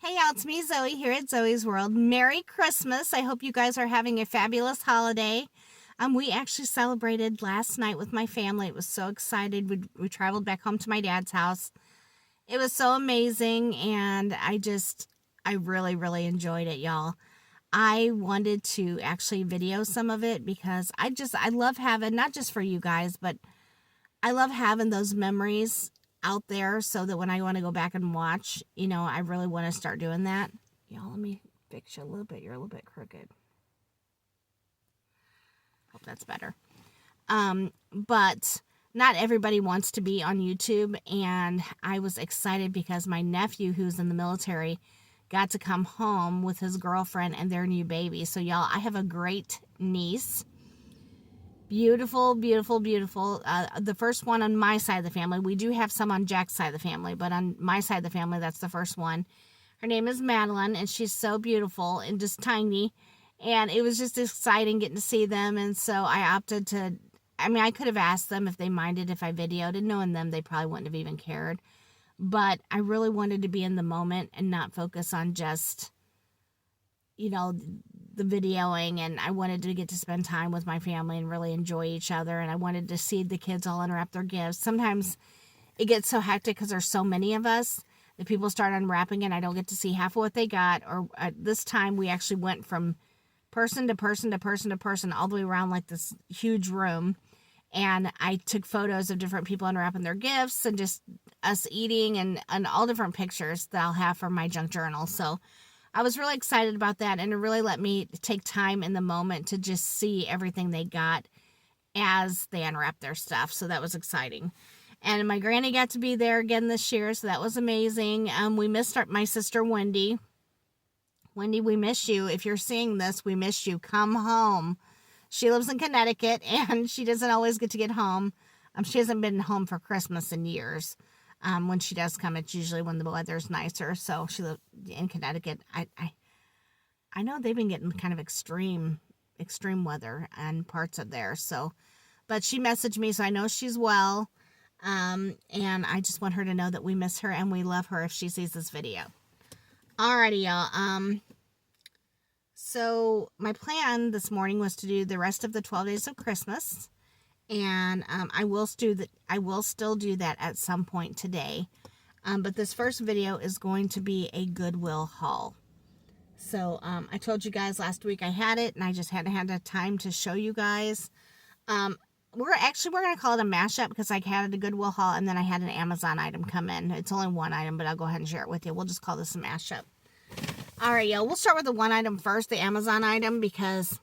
Hey y'all, it's me Zoe here at Zoe's World. Merry Christmas. I hope you guys are having a fabulous holiday. We actually celebrated last night with my family. It was so excited. We traveled back home to my dad's house. It was so amazing, and I really enjoyed it, y'all. I wanted to actually video some of it because I love having, not just for you guys, but I love having those memories out there so that when I want to go back and watch, I really want to start doing that. Y'all, let me fix you a little bit. You're a little bit crooked. Hope that's better. But not everybody wants to be on YouTube, and I was excited because my nephew, who's in the military, got to come home with his girlfriend and their new baby. So y'all, I have a great niece. Beautiful. The first one on my side of the family. We do have some on Jack's side of the family, but on my side of the family, that's the first one. Her name is Madeline, and she's so beautiful and just tiny. And it was just exciting getting to see them. And so I opted to, I could have asked them if they minded if I videoed, and knowing them, they probably wouldn't have even cared. But I really wanted to be in the moment and not focus on just, the videoing, and I wanted to get to spend time with my family and really enjoy each other, and I wanted to see the kids all unwrap their gifts. Sometimes it gets so hectic because there's so many of us that people start unwrapping and I don't get to see half of what they got. Or this time we actually went from person to person to person to person all the way around like this huge room, and I took photos of different people unwrapping their gifts and just us eating and all different pictures that I'll have from my junk journal. So I was really excited about that, and it really let me take time in the moment to just see everything they got as they unwrapped their stuff. So that was exciting. And my granny got to be there again this year, so that was amazing. We missed my sister Wendy. Wendy, we miss you. If you're seeing this, we miss you. Come home. She lives in Connecticut, and she doesn't always get to get home. She hasn't been home for Christmas in years. When she does come, it's usually when the weather's nicer. So she lives in Connecticut. I know they've been getting kind of extreme weather in parts of there. So, but she messaged me, so I know she's well. And I just want her to know that we miss her and we love her if she sees this video. Alrighty, y'all. So my plan this morning was to do the rest of the 12 days of Christmas. And I will still do that at some point today. But this first video is going to be a Goodwill haul. So I told you guys last week I had it, and I just hadn't had the time to show you guys. We're going to call it a mashup because I had a Goodwill haul and then I had an Amazon item come in. It's only one item, but I'll go ahead and share it with you. We'll just call this a mashup. All right, y'all. We'll start with the one item first, the Amazon item, because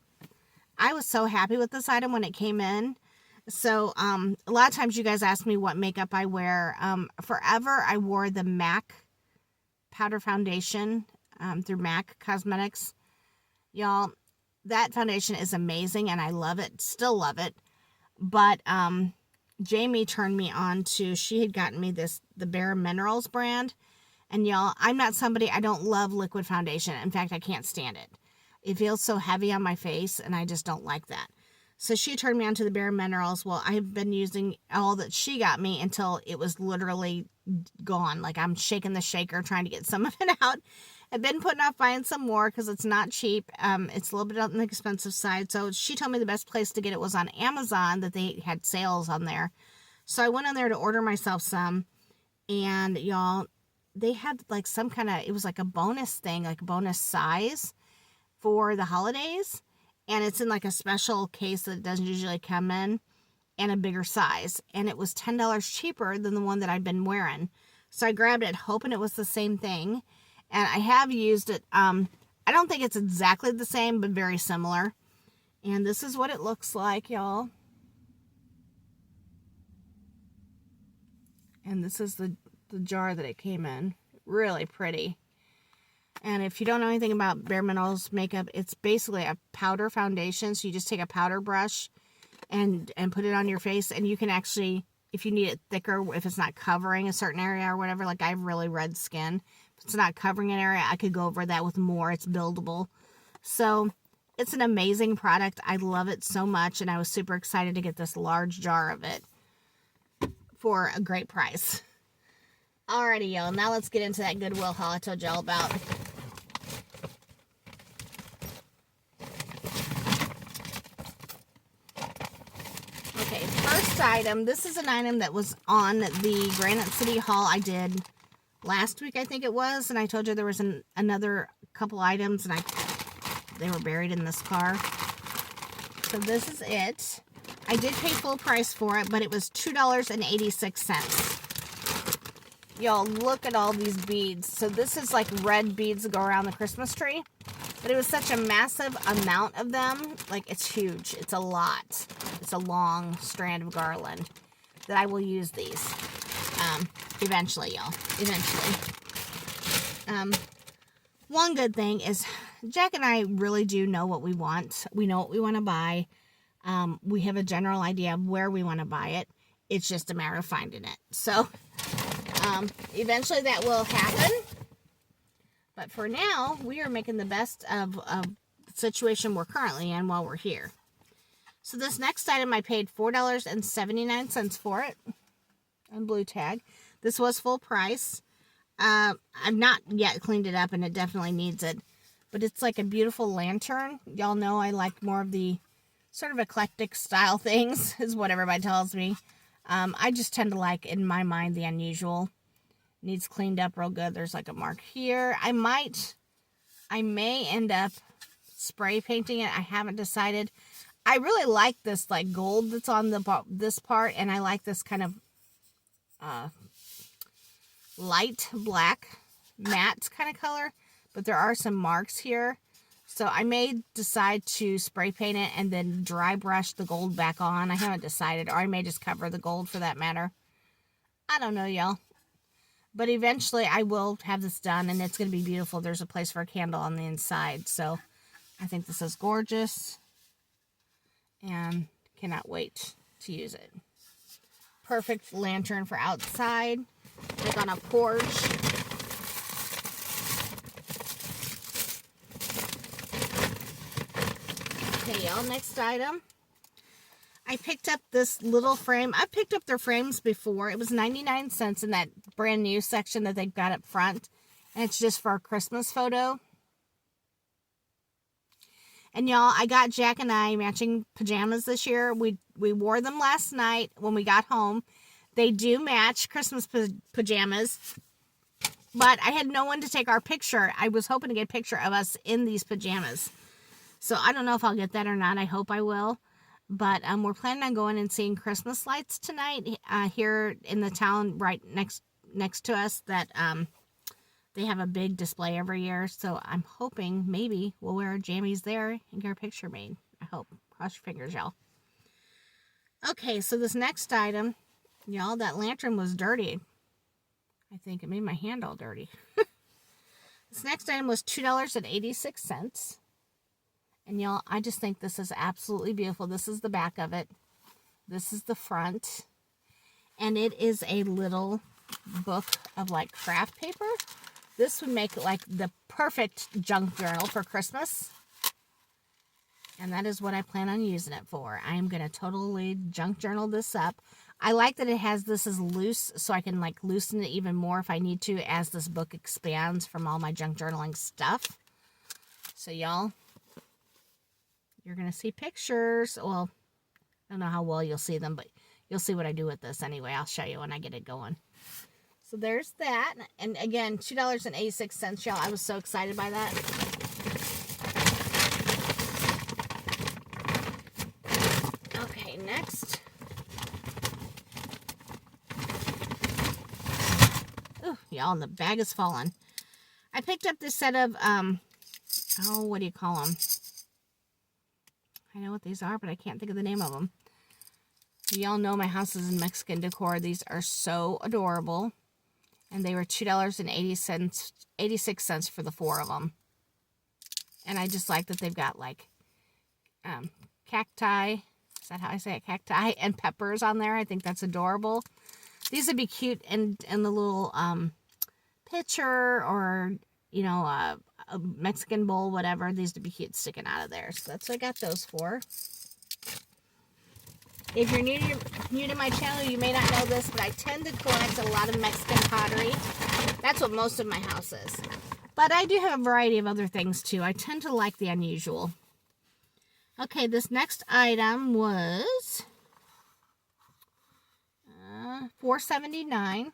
I was so happy with this item when it came in. So, a lot of times you guys ask me what makeup I wear. Forever, I wore the MAC powder foundation through MAC Cosmetics. Y'all, that foundation is amazing, and I love it. Still love it. But Jamie turned me on to, she had gotten me the Bare Minerals brand. And y'all, I'm not somebody, I don't love liquid foundation. In fact, I can't stand it. It feels so heavy on my face, and I just don't like that. So she turned me on to the Bare Minerals. Well, I've been using all that she got me until it was literally gone. Like, I'm shaking the shaker trying to get some of it out. I've been putting off buying some more because it's not cheap. It's a little bit on the expensive side. So she told me the best place to get it was on Amazon, that they had sales on there. So I went on there to order myself some. And y'all, they had like some kind of, it was like a bonus thing, like a bonus size for the holidays. And it's in like a special case that doesn't usually come in, and a bigger size. And it was $10 cheaper than the one that I'd been wearing. So I grabbed it hoping it was the same thing. And I have used it. I don't think it's exactly the same, but very similar. And this is what it looks like, y'all. And this is the jar that it came in. Really pretty. And if you don't know anything about Bare Minerals makeup, it's basically a powder foundation. So you just take a powder brush and put it on your face. And you can actually, if you need it thicker, if it's not covering a certain area or whatever, like I have really red skin. If it's not covering an area, I could go over that with more. It's buildable. So it's an amazing product. I love it so much. And I was super excited to get this large jar of it for a great price. Alrighty, y'all. Now let's get into that Goodwill haul I told y'all about. Okay, first item. This is an item that was on the Granite City haul I did last week, I think it was. And I told you there was another couple items, and they were buried in this car. So this is it. I did pay full price for it, but it was $2.86. Y'all, look at all these beads. So this is like red beads that go around the Christmas tree. But it was such a massive amount of them. Like, it's huge. It's a lot. It's a long strand of garland that I will use these. Eventually, y'all. Eventually. One good thing is Jack and I really do know what we want. We know what we want to buy. We have a general idea of where we want to buy it. It's just a matter of finding it. So, eventually that will happen. But for now, we are making the best of the situation we're currently in while we're here. So this next item, I paid $4.79 for it on Blue Tag. This was full price. I've not yet cleaned it up, and it definitely needs it. But it's like a beautiful lantern. Y'all know I like more of the sort of eclectic style things, is what everybody tells me. I just tend to like, in my mind, the unusual. Needs cleaned up real good. There's like a mark here. I may end up spray painting it. I haven't decided. I really like this like gold that's on this part, and I like this kind of light black matte kind of color, but there are some marks here. So I may decide to spray paint it and then dry brush the gold back on. I haven't decided, or I may just cover the gold for that matter. I don't know, y'all. But eventually I will have this done, and it's going to be beautiful. There's a place for a candle on the inside. So I think this is gorgeous, and cannot wait to use it. Perfect lantern for outside, like on a porch. Okay, y'all, next item. I picked up this little frame. I've picked up their frames before. It was 99 cents in that brand new section that they've got up front. And it's just for a Christmas photo. And y'all, I got Jack and I matching pajamas this year. We wore them last night when we got home. They do match Christmas pajamas. But I had no one to take our picture. I was hoping to get a picture of us in these pajamas. So I don't know if I'll get that or not. I hope I will. But we're planning on going and seeing Christmas lights tonight here in the town right next to us. That they have a big display every year. So I'm hoping maybe we'll wear our jammies there and get our picture made. I hope. Cross your fingers, y'all. Okay, so this next item, y'all, that lantern was dirty. I think it made my hand all dirty. This next item was $2.86. And y'all, I just think this is absolutely beautiful. This is the back of it. This is the front. And it is a little book of like craft paper. This would make like the perfect junk journal for Christmas. And that is what I plan on using it for. I am going to totally junk journal this up. I like that it has this as loose, so I can like loosen it even more if I need to as this book expands from all my junk journaling stuff. So y'all, you're going to see pictures. Well, I don't know how well you'll see them, but you'll see what I do with this anyway. I'll show you when I get it going. So there's that. And again, $2.86, y'all. I was so excited by that. Okay, next. Ooh, y'all, the bag is falling. I picked up this set of, what do you call them? I know what these are, but I can't think of the name of them. Y'all know my house is in Mexican decor. These are so adorable. And they were $2.86 for the 4 of them. And I just like that they've got like cacti. Is that how I say it? Cacti and peppers on there. I think that's adorable. These would be cute in the little pitcher or, you know, a Mexican bowl, whatever. These would be cute sticking out of there. So that's what I got those for. If you're new to my channel, you may not know this, but I tend to collect a lot of Mexican pottery. That's what most of my house is. But I do have a variety of other things too. I tend to like the unusual. Okay, this next item was $4.79.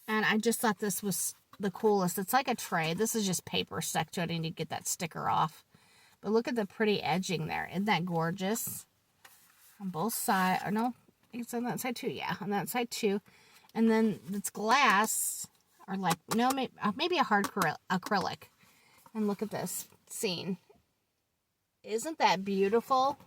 And I just thought this was the coolest. It's like a tray. This is just paper stuck to it. I need to get that sticker off. But look at the pretty edging there. Isn't that gorgeous? On both sides. Or no, it's on that side too. Yeah, on that side too. And then it's glass. Or like, no, maybe a hard acrylic. And look at this scene. Isn't that beautiful?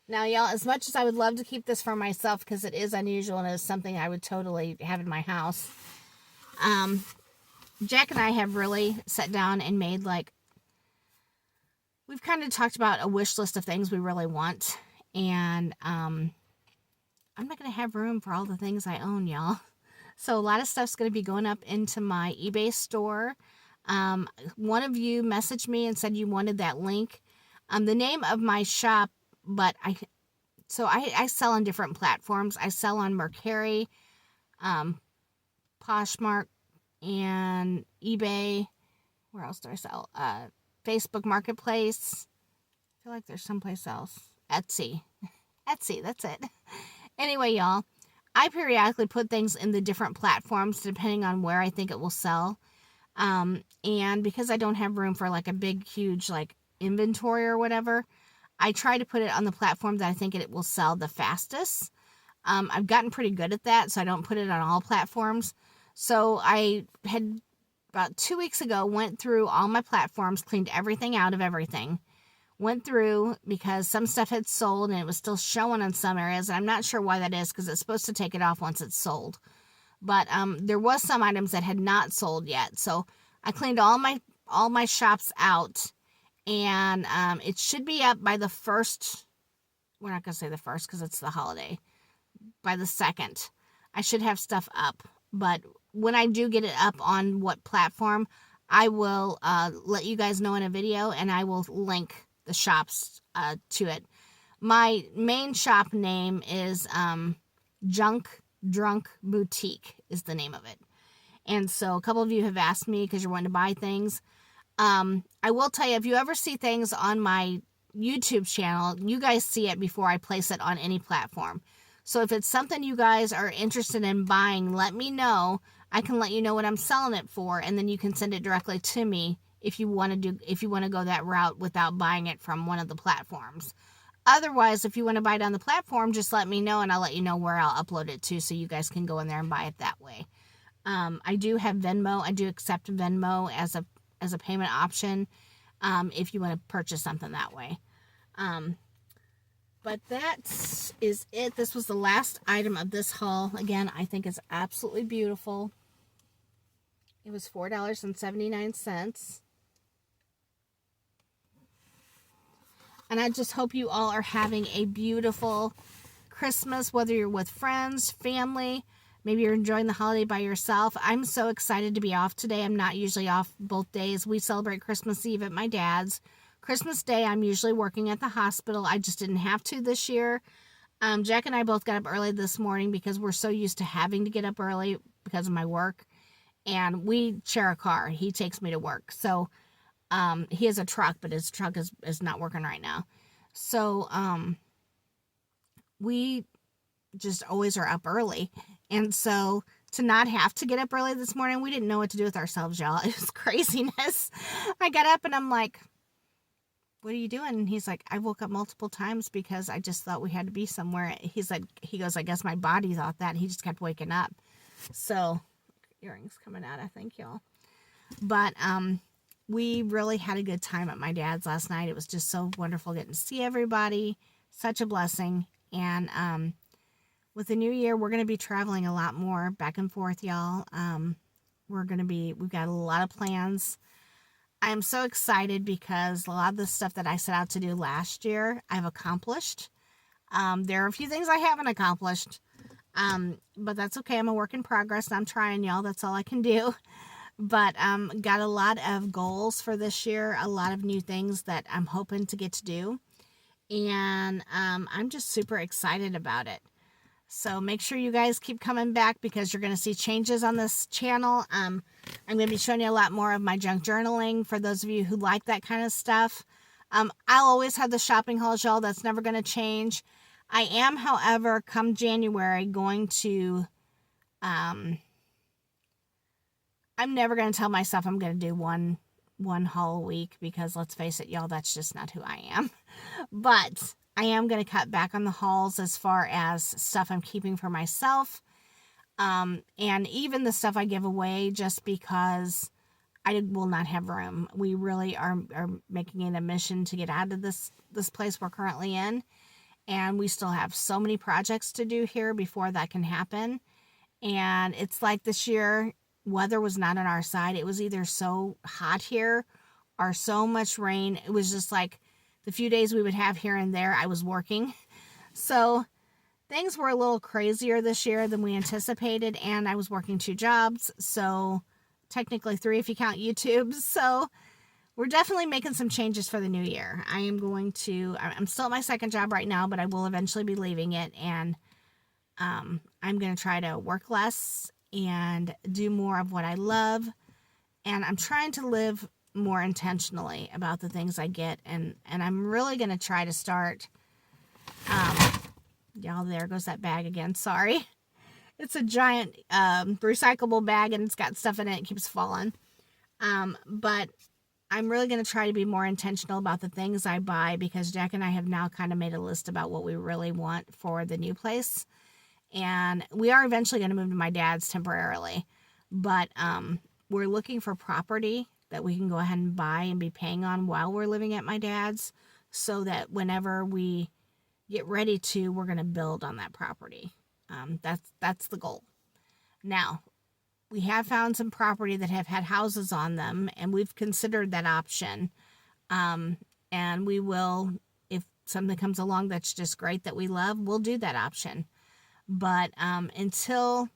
Now, y'all, as much as I would love to keep this for myself because it is unusual and it is something I would totally have in my house, Jack and I have really sat down and made, like, we've kind of talked about a wish list of things we really want. And I'm not going to have room for all the things I own, y'all. So a lot of stuff's going to be going up into my eBay store. One of you messaged me and said you wanted that link. The name of my shop, but I sell on different platforms. I sell on Mercari, Poshmark, and eBay. Where else do I sell? Facebook Marketplace. I feel like there's someplace else. Etsy. Etsy, that's it. Anyway, y'all, I periodically put things in the different platforms depending on where I think it will sell. And because I don't have room for like a big, huge like inventory or whatever, I try to put it on the platform that I think it will sell the fastest. I've gotten pretty good at that, so I don't put it on all platforms. So I had, about 2 weeks ago, went through all my platforms, cleaned everything out of everything. Went through because some stuff had sold and it was still showing in some areas. I'm not sure why that is because it's supposed to take it off once it's sold. But there was some items that had not sold yet. So I cleaned all my shops out. And it should be up by the 1st. We're not going to say the 1st because it's the holiday. By the 2nd. I should have stuff up. But when I do get it up on what platform, I will let you guys know in a video. And I will link the shops to it. My main shop name is Junk Drunk Boutique is the name of it. And so a couple of you have asked me because you're wanting to buy things. I will tell you, if you ever see things on my YouTube channel, you guys see it before I place it on any platform. So if it's something you guys are interested in buying, let me know. I can let you know what I'm selling it for, and then you can send it directly to me if you want to go that route without buying it from one of the platforms. Otherwise, if you want to buy it on the platform, just let me know and I'll let you know where I'll upload it to so you guys can go in there and buy it that way. I do have Venmo. I do accept Venmo as a payment option if you want to purchase something that way. But that is it. This was the last item of this haul. Again, I think it's absolutely beautiful. It was $4.79. And I just hope you all are having a beautiful Christmas, whether you're with friends, family, maybe you're enjoying the holiday by yourself. I'm so excited to be off today. I'm not usually off both days. We celebrate Christmas Eve at my dad's. Christmas Day, I'm usually working at the hospital. I just didn't have to this year. Jack and I both got up early this morning because we're so used to having to get up early because of my work. And we share a car. He takes me to work. So he has a truck, but his truck is not working right now. So we just always are up early. And so to not have to get up early this morning, we didn't know what to do with ourselves, y'all. It was craziness. I got up and I'm like, what are you doing? And he's like, I woke up multiple times because I just thought we had to be somewhere. He goes, I guess my body thought that. He just kept waking up. So, earrings coming out, I think, y'all. But we really had a good time at my dad's last night. It was just so wonderful getting to see everybody. Such a blessing. And with the new year, we're going to be traveling a lot more back and forth, y'all. We've got a lot of plans. I am so excited because a lot of the stuff that I set out to do last year, I've accomplished. There are a few things I haven't accomplished, but that's okay. I'm a work in progress, and I'm trying, y'all. That's all I can do. But got a lot of goals for this year, a lot of new things that I'm hoping to get to do. And I'm just super excited about it. So make sure you guys keep coming back because you're going to see changes on this channel. I'm going to be showing you a lot more of my junk journaling for those of you who like that kind of stuff. I'll always have the shopping hauls, y'all. That's never going to change. I am, however, come January going to... I'm never going to tell myself I'm going to do one haul a week because let's face it, y'all, that's just not who I am. But I am going to cut back on the hauls as far as stuff I'm keeping for myself. And even the stuff I give away just because I will not have room. We really are making it a mission to get out of this place we're currently in. And we still have so many projects to do here before that can happen. And it's like this year, weather was not on our side. It was either so hot here or so much rain. It was just like the few days we would have here and there, I was working. So things were a little crazier this year than we anticipated. And I was working 2 jobs. So technically 3 if you count YouTube. So we're definitely making some changes for the new year. I'm still at my second job right now, but I will eventually be leaving it. And I'm going to try to work less and do more of what I love. And I'm trying to live more intentionally about the things I get. And I'm really going to try to start, y'all, there goes that bag again. Sorry. It's a giant, recyclable bag and it's got stuff in it. It keeps falling. But I'm really going to try to be more intentional about the things I buy because Jack and I have now kind of made a list about what we really want for the new place. And we are eventually going to move to my dad's temporarily. But we're looking for property that we can go ahead and buy and be paying on while we're living at my dad's so that whenever we get ready to, we're going to build on that property. That's the goal. Now, we have found some property that have had houses on them, and we've considered that option. And we will, if something comes along that's just great that we love, we'll do that option. But until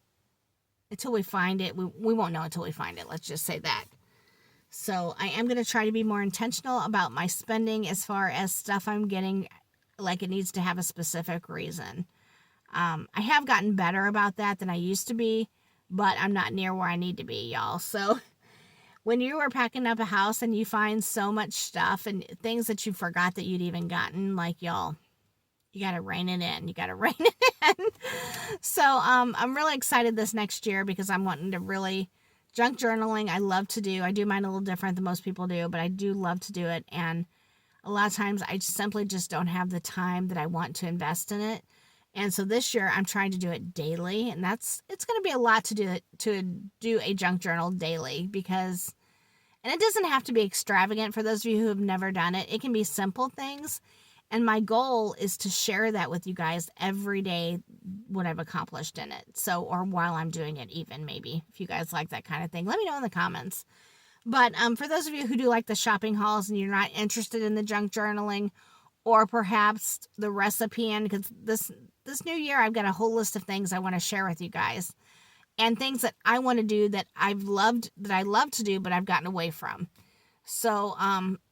we find it, we won't know until we find it. Let's just say that. So I am going to try to be more intentional about my spending as far as stuff I'm getting, like it needs to have a specific reason. I have gotten better about that than I used to be, but I'm not near where I need to be, y'all. So when you are packing up a house and you find so much stuff and things that you forgot that you'd even gotten, like, y'all, you got to rein it in. You got to rein it in. So I'm really excited this next year because I'm wanting to really junk journaling. I love to do. I do mine a little different than most people do, but I do love to do it. And a lot of times I simply just don't have the time that I want to invest in it. And so this year I'm trying to do it daily, and it's going to be a lot to do a junk journal daily because, and it doesn't have to be extravagant for those of you who have never done it. It can be simple things. And my goal is to share that with you guys every day, what I've accomplished in it. So, or while I'm doing it even, maybe, if you guys like that kind of thing, let me know in the comments. But for those of you who do like the shopping hauls and you're not interested in the junk journaling, or perhaps the recipe, because this new year, I've got a whole list of things I want to share with you guys. And things that I want to do that I love to do, but I've gotten away from. So,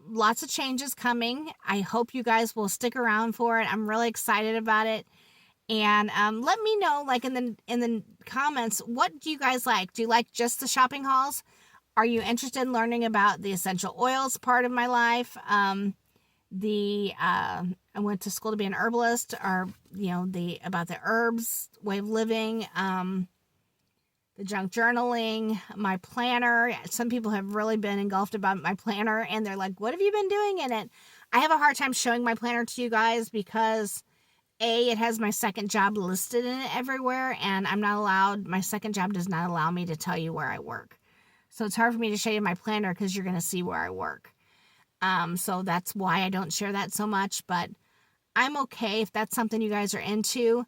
lots of changes coming. I hope you guys will stick around for it. I'm really excited about it. And let me know, like in the comments, what do you guys like? Do you like just the shopping hauls? Are you interested in learning about the essential oils part of my life? I went to school to be an herbalist, or about the herbs way of living. The junk journaling, my planner. Some people have really been engulfed about my planner, and they're like, what have you been doing in it? I have a hard time showing my planner to you guys because, A, it has my second job listed in it everywhere, and my second job does not allow me to tell you where I work. So it's hard for me to show you my planner because you're going to see where I work. So that's why I don't share that so much, but I'm okay if that's something you guys are into.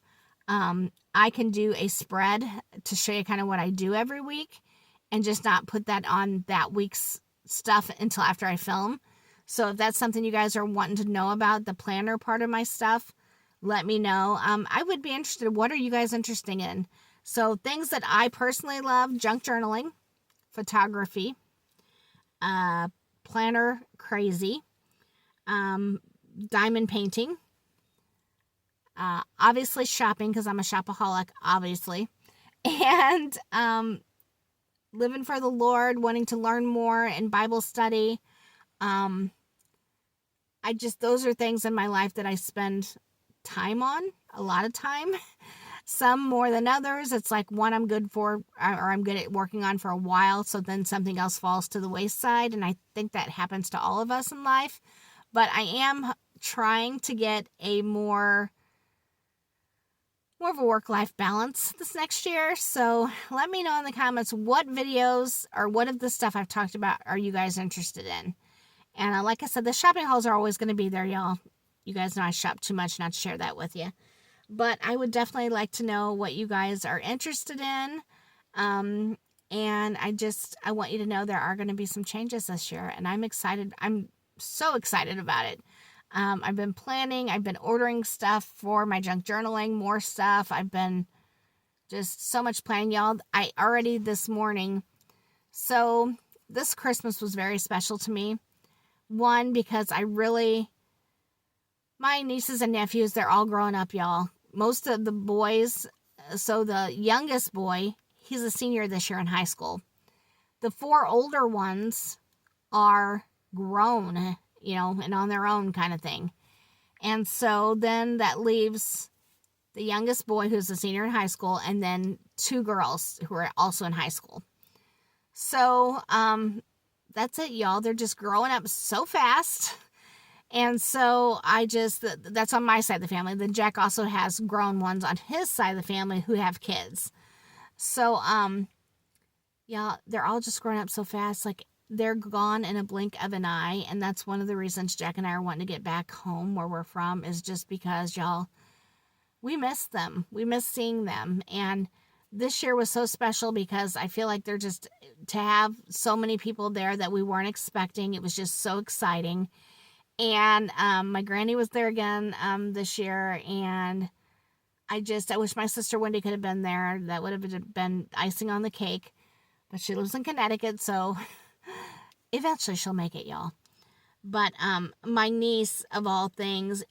I can do a spread to show you kind of what I do every week and just not put that on that week's stuff until after I film. So if that's something you guys are wanting to know about, the planner part of my stuff, let me know. I would be interested. What are you guys interested in? So things that I personally love, junk journaling, photography, planner crazy, diamond painting, obviously shopping because I'm a shopaholic, obviously, and living for the Lord, wanting to learn more in Bible study. Those are things in my life that I spend time on, a lot of time. Some more than others. It's like one I'm good for, or I'm good at working on for a while, so then something else falls to the wayside, and I think that happens to all of us in life. But I am trying to get a more of a work-life balance this next year, so let me know in the comments what videos or what of the stuff I've talked about are you guys interested in. And like I said, the shopping hauls are always going to be there, y'all. You guys know I shop too much not to share that with you. But I would definitely like to know what you guys are interested in. And I want you to know there are going to be some changes this year. And I'm excited. I'm so excited about it. I've been planning. I've been ordering stuff for my junk journaling, more stuff. I've been just so much planning, y'all. I already this morning. So this Christmas was very special to me. One, because my nieces and nephews, they're all grown up, y'all. Most of the boys, so the youngest boy, he's a senior this year in high school. The 4 older ones are grown, and on their own kind of thing. And so then that leaves the youngest boy who's a senior in high school and then 2 girls who are also in high school. So that's it, y'all. They're just growing up so fast. And so that's on my side of the family. Then Jack also has grown ones on his side of the family who have kids. So, yeah, they're all just growing up so fast. Like, they're gone in a blink of an eye. And that's one of the reasons Jack and I are wanting to get back home where we're from, is just because, y'all, we miss them. We miss seeing them. And this year was so special because I feel like to have so many people there that we weren't expecting. It was just so exciting. And my granny was there again this year, and I wish my sister Wendy could have been there. That would have been icing on the cake, but she lives in Connecticut, so eventually she'll make it, y'all. But my niece, of all things,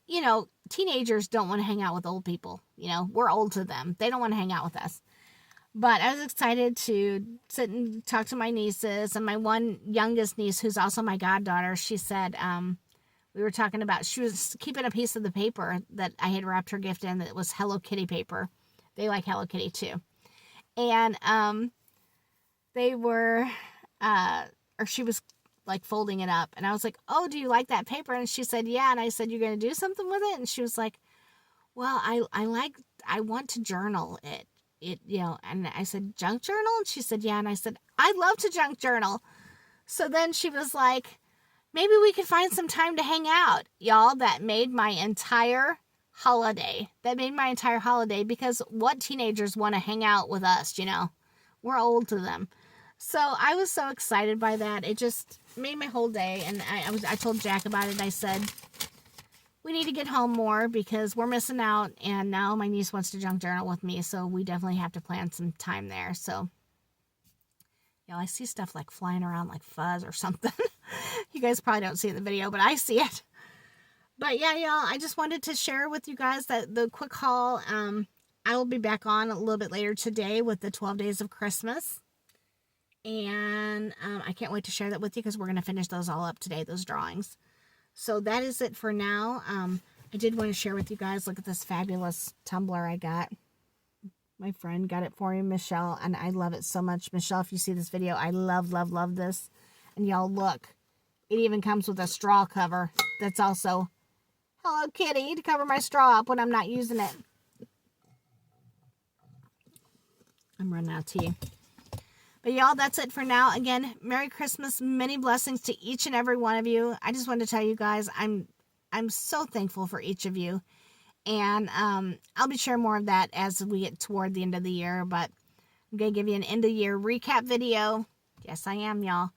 teenagers don't want to hang out with old people. We're old to them. They don't want to hang out with us. But I was excited to sit and talk to my nieces, and my one youngest niece, who's also my goddaughter, she said, we were talking about, she was keeping a piece of the paper that I had wrapped her gift in that was Hello Kitty paper. They like Hello Kitty too. And they were, or she was like folding it up. And I was like, oh, do you like that paper? And she said, yeah. And I said, you're going to do something with it? And she was like, well, I want to journal it. And I said, junk journal? And she said, yeah. And I said, I'd love to junk journal. So then she was like, maybe we could find some time to hang out. Y'all, that made my entire holiday. Because what teenagers want to hang out with us, We're old to them. So I was so excited by that. It just made my whole day. And I told Jack about it. I said, we need to get home more because we're missing out. And now my niece wants to junk journal with me. So we definitely have to plan some time there. So, y'all, I see stuff like flying around like fuzz or something. You guys probably don't see it in the video, but I see it. But yeah, y'all, I just wanted to share with you guys that the quick haul. I will be back on a little bit later today with the 12 days of Christmas. And I can't wait to share that with you because we're going to finish those all up today, those drawings. So that is it for now. I did want to share with you guys, look at this fabulous tumbler I got. My friend got it for me, Michelle, and I love it so much. Michelle, if you see this video, I love, love, love this. And y'all, look. It even comes with a straw cover that's also Hello Kitty to cover my straw up when I'm not using it. I'm running out of tea. But y'all, that's it for now. Again, Merry Christmas. Many blessings to each and every one of you. I just wanted to tell you guys, I'm so thankful for each of you. And I'll be sharing more of that as we get toward the end of the year. But I'm going to give you an end of year recap video. Yes, I am, y'all.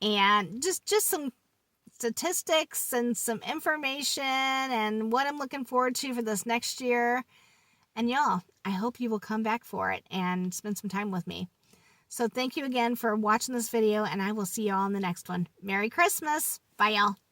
And just some statistics and some information and what I'm looking forward to for this next year. And y'all, I hope you will come back for it and spend some time with me. So thank you again for watching this video, and I will see you all in the next one. Merry Christmas. Bye, y'all.